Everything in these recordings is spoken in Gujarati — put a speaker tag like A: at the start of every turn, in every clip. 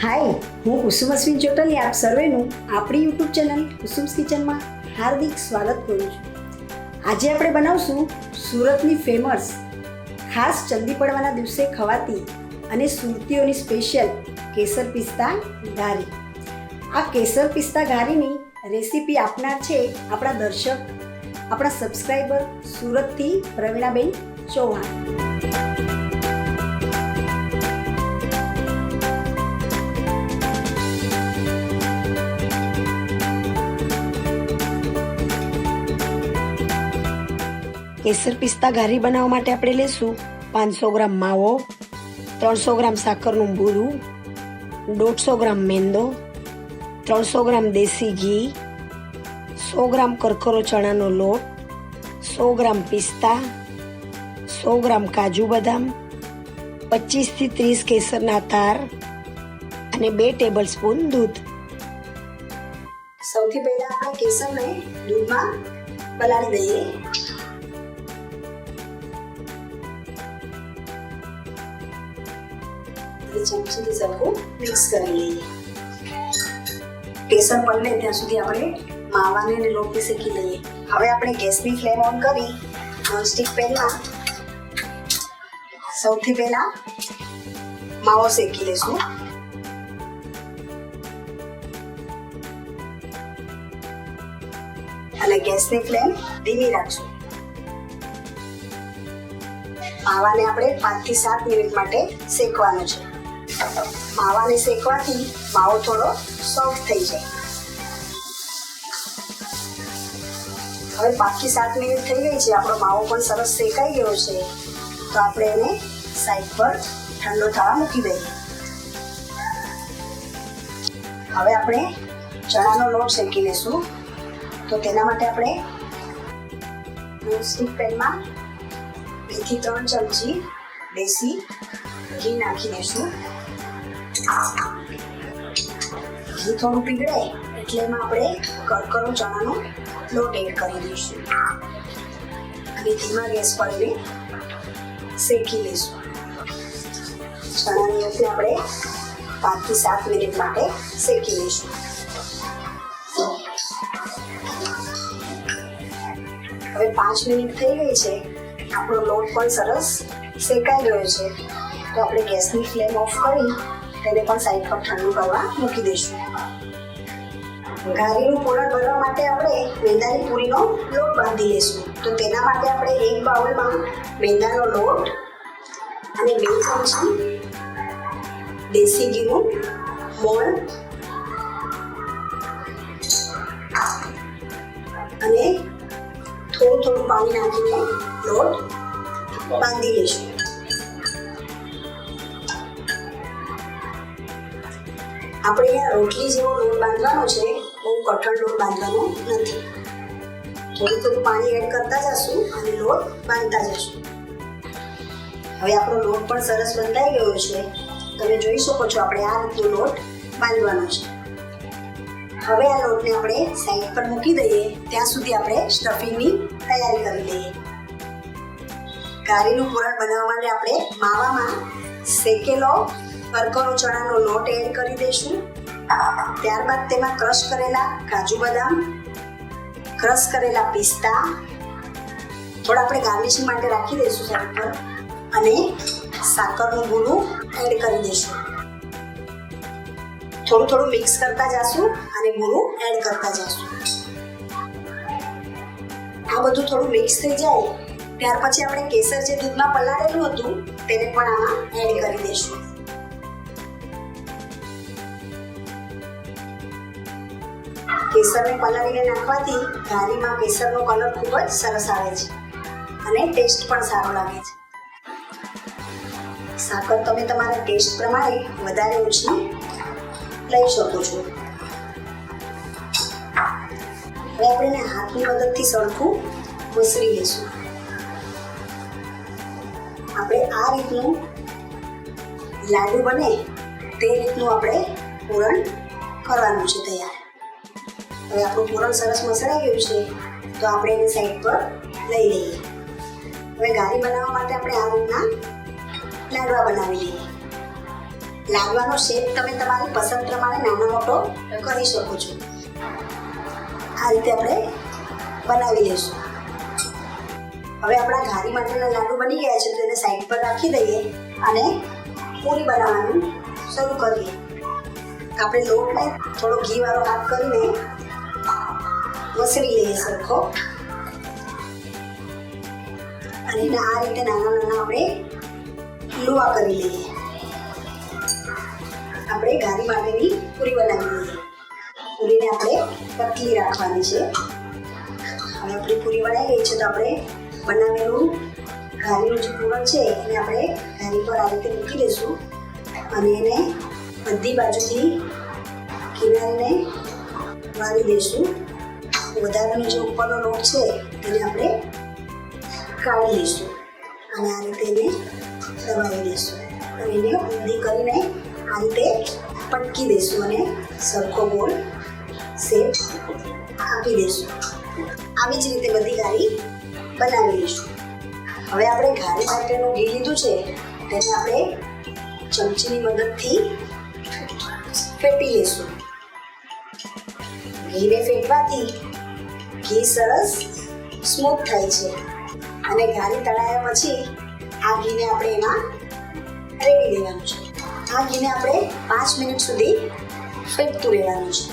A: હાય, હું કુસુમ ચોટલી આપ સર્વેનું આપણી યુટ્યુબ ચેનલ કુસુમ્સ કિચનમાં હાર્દિક સ્વાગત કરું છું। આજે આપણે બનાવશું સુરતની ફેમસ ખાસ ચંદી પડવાના દિવસે ખવાતી અને સુરતીઓની સ્પેશિયલ કેસર પિસ્તા ઘારી। આ કેસર પિસ્તા ઘારીની રેસીપી આપનાર છે આપણા દર્શક, આપણા સબસ્ક્રાઈબર સુરતથી પ્રવીણાબેન ચૌહાણ। કેસર પિસ્તા ઘારી બનાવવા માટે આપણે લેશું 500 ગ્રામ માવો, 300 ગ્રામ સાકરનું બુરું, 150 ગ્રામ મેંદો, 300 ગ્રામ દેશી ઘી, 100 ગ્રામ કરકરો ચણાનો લોટ, 100 ગ્રામ પિસ્તા, 100 ગ્રામ કાજુ બદામ, 25 થી 30 કેસરના તાર અને 2 ટેબલ સ્પૂન દૂધ। સૌથી પહેલા આપણે કેસરને દૂધમાં પલાળી દઈએ। ચમચીથી સરખું મિક્સ કરી લઈએ। કેસર પલળે ત્યાં સુધી આપણે માવાને અને લોટને શેકી લઈએ। હવે આપણે ગેસની ફ્લેમ ઓન કરી નોનસ્ટિક પેનમાં સૌથી પહેલા માવો શેકી લઈશું। અને ગેસની ફ્લેમ ધીમી રાખશું। માવાને આપણે 5 થી 7 મિનિટ માટે શેકવાનો છે। માવાને શેકવાથી માવો થોડો સોફ્ટ થઈ જાય। હવે 5 થી 7 મિનિટ થઈ ગઈ છે, આપણો માવો પણ સરસ શેકાઈ ગયો છે, તો આપણે એને સાઈડ પર ઠંડો થવા મૂકી દઈએ। હવે આપણે ચણાનો લોટ શેકી લઈશું, તો તેના માટે આપણે નોનસ્ટિક પેનમાં 2 થી 3 ચમચી દેશી ઘી નાખી દઈશું। ઘી થોડું પીગળે એટલે એમાં આપણે કરકરો ચણાનો લોટ એડ કરી દઈશું અને ધીમા ગેસ પર એને શેકી લઈશું। ચણાની લોટને આપણે 5 થી 7 મિનિટ માટે શેકી લઈશું। હવે 5 મિનિટ થઈ ગઈ છે, આપણો લોટ પણ સરસ શેકાઈ ગયો છે, તો આપણે ગેસની ફ્લેમ ઓફ કરી તેને પણ સાઈડ પર ઠંડુ કરવા મૂકી દઈશું। ઘારીનું પૂરણ ભરવા માટે આપણે મેંદાની પૂરીનો લોટ બાંધી લઈશું, તો તેના માટે આપણે એક બાઉલમાં મેંદાનો લોટ અને 2 ચમચી દેશી ઘીનું મોણ અને થોડું પાણી નાખીને લોટ બાંધી લઈશું। આપણે અહીંયા રોટલી જેવો લોટ બાંધવાનો છે, બહુ કઠણ લોટ બાંધવાનો નથી। થોડું પાણી એડ કરતા જશું અને લોટ બાંધતા જશું। હવે આપણો લોટ પણ સરસ બંધાઈ ગયો છે, તમે જોઈ શકો છો આપણે આ રીતનો લોટ બાંધવાનો છે। હવે આ લોટને આપણે સાઈડ પર મૂકી દઈએ, ત્યાં સુધી આપણે સ્ટફિંગની તૈયારી કરી લઈએ। ઘારીનું પૂરણ બનાવવા માટે આપણે માવામાં શેકેલો કરકરો ચણાનો લોટ એડ કરી દઈશું। ત્યારબાદ તેમાં ક્રશ કરેલા કાજુ બદામ, ક્રશ કરેલા પિસ્તા થોડા આપણે ગાર્નિશિંગ માટે રાખી દઈશું સાઈડ પર, અને સાકરનું બુરું એડ કરી દઈશું। થોડું મિક્સ કરતા જશું અને બુરું એડ કરતા જશું। આ બધું થોડું મિક્સ થઈ જાય ત્યાર પછી આપણે કેસર જે દૂધમાં પલાળેલું હતું તેને પણ આમાં એડ કરી દઈશું। કેસરને પલાળીને નાખવાથી ઘારીમાં કેસરનો કલર ખૂબ જ સરસ આવે છે અને ટેસ્ટ પણ સારો લાગે છે। સાકર તમે તમારા ટેસ્ટ પ્રમાણે વધારે ઓછી લઈ શકો છો। હવે આપણે હાથની મદદથી સરખું મસળી લઈશું। આપણે આ રીતનું લાડુ બને તે રીતનું આપણે પૂરણ કરવાનું છે તૈયાર। હવે આપણું પૂરણ સરસ મસળાઈ ગયું છે, તો આપણે એને સાઈડ પર લઈ લઈએ। હવે ઘારી બનાવવા માટે આપણે આ રીતના લાડવા બનાવી લઈએ। લાડવાનો શેપ તમે તમારી પસંદ પ્રમાણે નાનો મોટો કરી શકો છો. આ રીતે આપણે બનાવી લઈશું. હવે આપણા ઘારી માટેના લાડુ બની ગયા છે, તો એને સાઈડ પર રાખી દઈએ અને પૂરી બનાવવાનું શરૂ કરીએ. આપણે લોટને થોડો ઘીવાળો હાથ કરીને મસળી લઈએ સરખો, અને એને આ રીતે નાના નાના આપણે લુવા કરી લઈએ. આપણે ઘારી માટેની પૂરી બનાવી લઈએ. પૂરીને આપણે પતલી રાખવાની છે. હવે આપણી પૂરી બનાવી ગઈ છે, તો આપણે બનાવેલું ઘારીનું જે પૂરણ છે એને આપણે ઘારી પર આ રીતે મૂકી દઈશું અને એને બધી બાજુથી કિનારીને વાળી દઈશું. વધારાનો જે ઉપરનો લોટ છે એને આપણે કાઢી લઈશું અને આ રીતે એને દબાવી દઈશું અને એને ઊંધી કરીને આ રીતે પટકી દઈશું અને સરખો ગોળ શેપ આપી દઈશું. આવી જ રીતે બધી ઘારી બનાવી લઈશું. હવે આપણે ઘારી માટેનું ઘી લીધું છે તેને આપણે ચમચીની મદદથી ફેટી લઈશું. ઘીને ફેટવાથી ઘી સરસ સ્મૂથ થાય છે અને ઘારી તળાયા પછી આ ઘીને આપણે એમાં રેડી દેવાનું છે. આ ઘીને આપણે 5 મિનિટ સુધી ફેટતું રહેવાનું છે,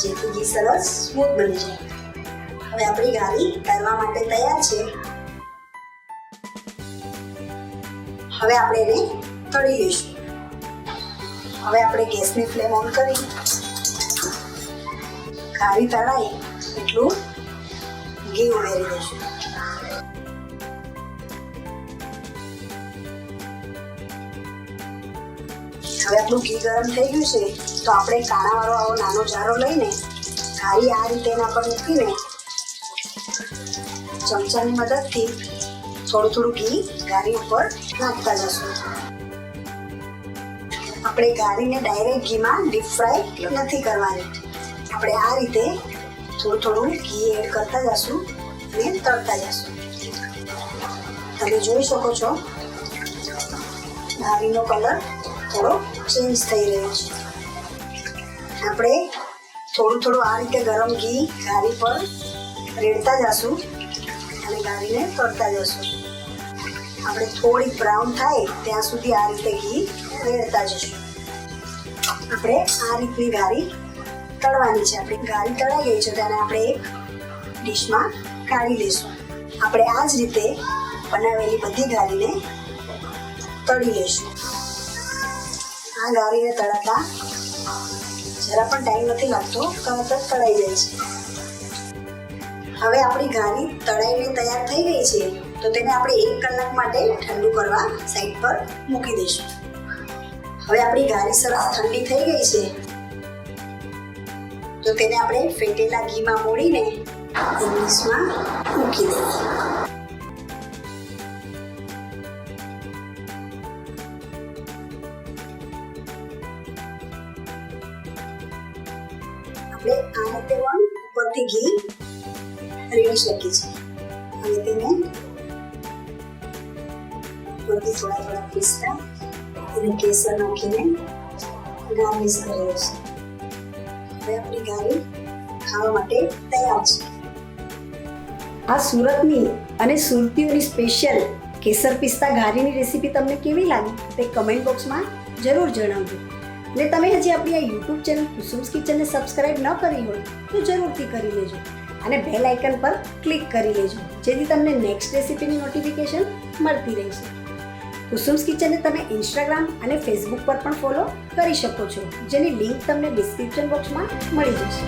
A: જેથી ઘી સરસ સ્મૂથ બની જાય. હવે આપણી ઘારી તળવા માટે તૈયાર છે. હવે આપણે એને તળી લઈશું. હવે આપણે ગેસની ફ્લેમ ઓન કરી ઘારી તળાય એટલું ઘી ઉમેરી દઈશું. હવે આપણું ઘી ગરમ થઈ ગયું છે, તો આપણે કાણાવાળો આવો નાનો જારો લઈને ઘારી આ રીતે એના પર મૂકીને ચમચાની મદદથી થોડું થોડું ઘી ઘારી ઉપર નાખતા જશું. આપણે ઘારીને ડાયરેક્ટ ઘીમાં ડીપ ફ્રાય નથી કરવાની. આપણે આ રીતે થોડું થોડું ઘી એડ કરતા જશું અને તળતા જશું. તમે જોઈ શકો છો ઘારીનો કલર થોડો ચેન્જ થઈ રહ્યો છે. આપણે થોડું થોડું આ રીતે ગરમ ઘી ઘારી પર રેડતા જશું અને ઘારીને તળતા જશું. આપણે થોડી બ્રાઉન થાય ત્યાં સુધી આ રીતે ઘી રેડતા જશું. આપણે આ રીતની ઘારી તળવાની છે. આપણી ઘારી તળાઈ ગઈ છે, તેને આપણે એક ડીશમાં કાઢી લઈશું. આપણે આ જ રીતે બનાવેલી બધી ઘારીને તળી લઈશું. આ ઘારીને તળાતા જરા પણ ટાઈમ નથી લાગતો, તરત જ તળાઈ જાય છે. હવે આપણી ઘારી તળાઈને તૈયાર થઈ ગઈ છે, તો તેને આપણે 1 કલાક માટે ઠંડુ કરવા સાઈડ પર મૂકી દઈશું. હવે આપણી ઘારી સરસ ઠંડી થઈ ગઈ છે, તો તેને આપણે ફેટેલા ઘીમાં મોડીને ડીશમાં મૂકી દઈએ. આપણે આ રીતે પણ ઉપરથી ઘી રેડી શકીએ છીએ અને તેને ઉપરથી થોડા થોડા પિસ્તા અને કેસર નાખીને ગાર્નિશ કરીએ છીએ. હવે આપણી ઘારી ખાવા માટે તૈયાર છે. આ સુરતની અને સુરતીઓની સ્પેશિયલ કેસર પિસ્તા ઘારીની રેસીપી તમને કેવી લાગી તે કમેન્ટ બોક્સમાં જરૂર જણાવજો. અને તમે હજી આપણી આ યુટ્યુબ ચેનલ કુસુમ્સ કિચનને સબસ્ક્રાઇબ ન કરી હોય તો જરૂરથી કરી લેજો અને બેલ આઇકન પર ક્લિક કરી લેજો, જેથી તમને નેક્સ્ટ રેસીપીની નોટિફિકેશન મળતી રહેશે. કુસુમ્સ કિચનને તમે ઇન્સ્ટાગ્રામ અને ફેસબુક પર પણ ફોલો કરી શકો છો, જેની લિંક તમને ડિસ્ક્રિપ્શન બોક્સમાં મળી જશે.